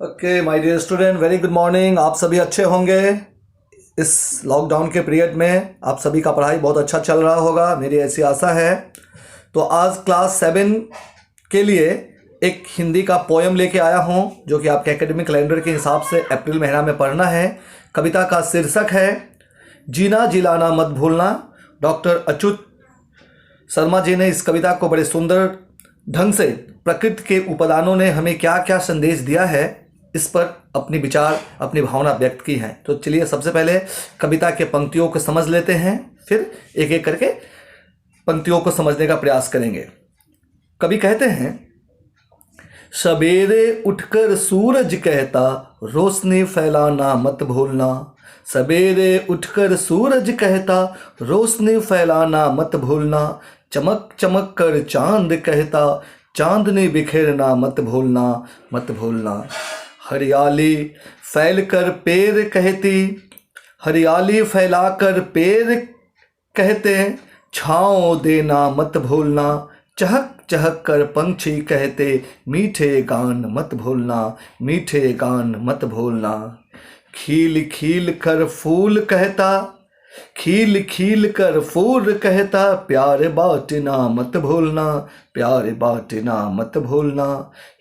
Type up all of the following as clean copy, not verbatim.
Okay my dear student, very good morning. आप सभी अच्छे होंगे। इस लॉकडाउन के पीरियड में आप सभी का पढ़ाई बहुत अच्छा चल रहा होगा, मेरी ऐसी आशा है। तो आज क्लास 7 के लिए एक हिंदी का पोएम लेके आया हूँ जो कि आपके एकेडमिक कैलेंडर के हिसाब से अप्रैल महीना में पढ़ना है। कविता का शीर्षक है जीना जिलाना मत भूलना। डॉक्टर अच्युत शर्मा जी ने इस कविता को बड़े सुंदर ढंग से प्रकृति के उपादानों ने हमें क्या क्या संदेश दिया है इस पर अपनी विचार, अपनी भावना व्यक्त की है। तो चलिए सबसे पहले कविता के पंक्तियों को समझ लेते हैं, फिर एक एक करके पंक्तियों को समझने का प्रयास करेंगे। कवि कहते हैं, सवेरे उठकर सूरज कहता रोशनी फैलाना मत भूलना। सवेरे उठकर सूरज कहता रोशनी फैलाना मत भूलना। चमक चमक कर चांद कहता चांदनी बिखेरना मत भूलना, मत भूलना। हरियाली फैलकर पेड़ कहती, हरियाली फैलाकर पेड़ कहते छाँव देना मत भूलना। चहक चहक कर पंछी कहते मीठे गान मत भूलना, मीठे गान मत भूलना। खिल खिल कर फूल कहता, खिल खिल कर फूल कहता प्यार बांटना मत भूलना, प्यार बांटना मत भूलना।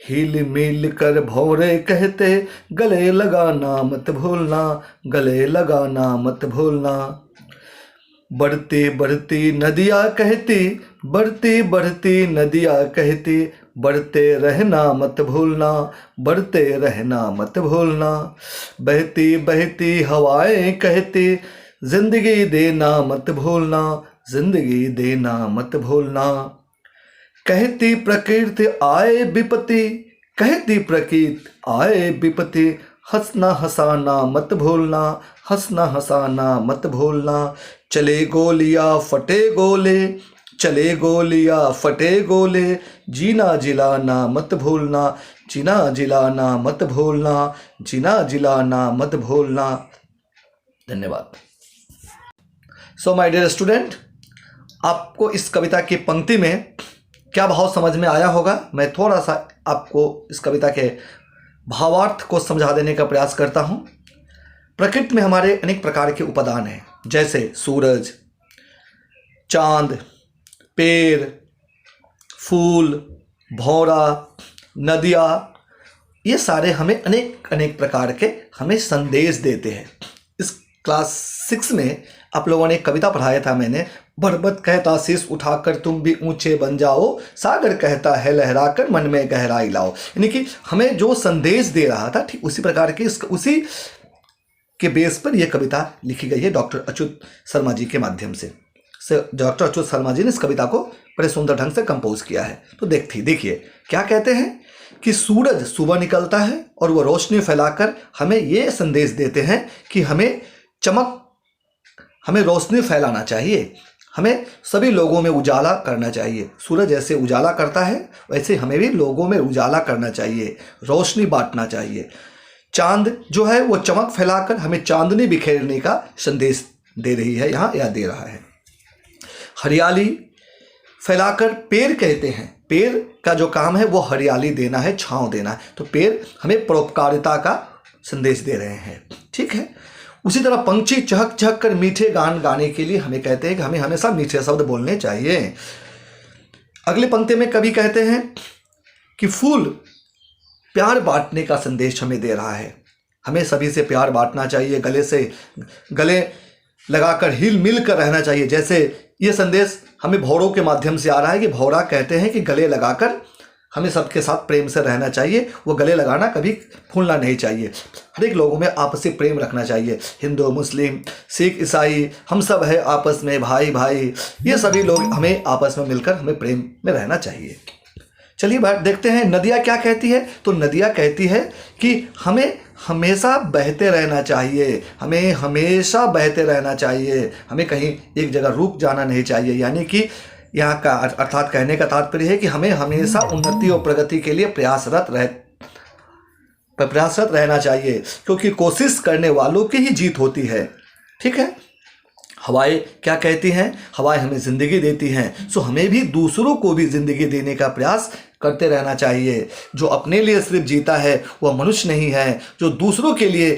हिल मिल कर भौरे कहते गले लगाना मत भूलना, गले लगाना मत भूलना। बढ़ती बढ़ती नदियाँ कहती, बढ़ती बढ़ती नदियाँ कहती बढ़ते रहना मत भूलना, बढ़ते रहना मत भूलना। बहती बहती हवाएं कहती जिंदगी देना मत भूलना, जिंदगी देना मत भूलना। कहती प्रकृति आए विपत्ति, कहती प्रकृति आए विपत्ति हंसना हंसाना मत भूलना, हंसना हंसाना मत भूलना। चले गोलियां फटे गोले, चले गोलियां फटे गोले जीना जिलाना मत भूलना, जीना जिलाना मत भूलना, जीना जिलाना मत भूलना। धन्यवाद। सो माय डियर स्टूडेंट, आपको इस कविता की पंक्ति में क्या भाव समझ में आया होगा। मैं थोड़ा सा आपको इस कविता के भावार्थ को समझा देने का प्रयास करता हूँ। प्रकृति में हमारे अनेक प्रकार के उपादान हैं, जैसे सूरज, चांद, पेड़, फूल, भौरा, नदियाँ, ये सारे हमें अनेक अनेक प्रकार के हमें संदेश देते हैं। इस क्लास 6 में आप लोगों ने एक कविता पढ़ाया था मैंने, पर्वत कहता शीश उठाकर तुम भी ऊंचे बन जाओ, सागर कहता है लहराकर मन में गहराई लाओ। यानी कि हमें जो संदेश दे रहा था ठीक उसी प्रकार के उसी के बेस पर यह कविता लिखी गई है डॉक्टर अच्युत शर्मा जी के माध्यम से। डॉक्टर अच्युत शर्मा जी ने इस कविता को बड़े सुंदर ढंग से कंपोज किया है। तो देखिए क्या कहते हैं कि सूरज सुबह निकलता है और वो रोशनी फैलाकर हमें ये संदेश देते हैं कि हमें रोशनी फैलाना चाहिए, हमें सभी लोगों में उजाला करना चाहिए। सूरज जैसे उजाला करता है वैसे हमें भी लोगों में उजाला करना चाहिए, रोशनी बांटना चाहिए। चांद जो है वो चमक फैलाकर हमें चांदनी बिखेरने का संदेश दे रही है, यहाँ या दे रहा है। हरियाली फैलाकर पेड़ कहते हैं, पेड़ का जो काम है वो हरियाली देना है, छांव देना है। तो पेड़ हमें परोपकारिता का संदेश दे रहे हैं, ठीक है। उसी तरह पंछी चहक चहक कर मीठे गान गाने के लिए हमें कहते हैं कि हमें हमेशा मीठे शब्द बोलने चाहिए। अगले पंक्ति में कवि कहते हैं कि फूल प्यार बांटने का संदेश हमें दे रहा है, हमें सभी से प्यार बांटना चाहिए, गले लगाकर हिल मिल कर रहना चाहिए। जैसे ये संदेश हमें भौरों के माध्यम से आ रहा है कि भौरा कहते हैं कि गले लगाकर हमें सबके साथ प्रेम से रहना चाहिए, वो गले लगाना कभी भूलना नहीं चाहिए। हर एक लोगों में आपसी प्रेम रखना चाहिए। हिंदू, मुस्लिम, सिख, ईसाई, हम सब है आपस में भाई भाई, ये सभी लोग हमें आपस में मिलकर हमें प्रेम में रहना चाहिए। चलिए बात देखते हैं नदियाँ क्या कहती है। तो नदियाँ कहती है कि हमें हमेशा बहते रहना चाहिए, हमें हमेशा बहते रहना चाहिए, हमें कहीं एक जगह रुक जाना नहीं चाहिए। यानी कि यहाँ का अर्थात कहने का तात्पर्य है कि हमें हमेशा उन्नति और प्रगति के लिए प्रयासरत रहना चाहिए, क्योंकि कोशिश करने वालों की ही जीत होती है, ठीक है। हवाएं क्या कहती हैं? हवाएं हमें ज़िंदगी देती हैं। सो हमें भी दूसरों को भी ज़िंदगी देने का प्रयास करते रहना चाहिए। जो अपने लिए सिर्फ जीता है वह मनुष्य नहीं है, जो दूसरों के लिए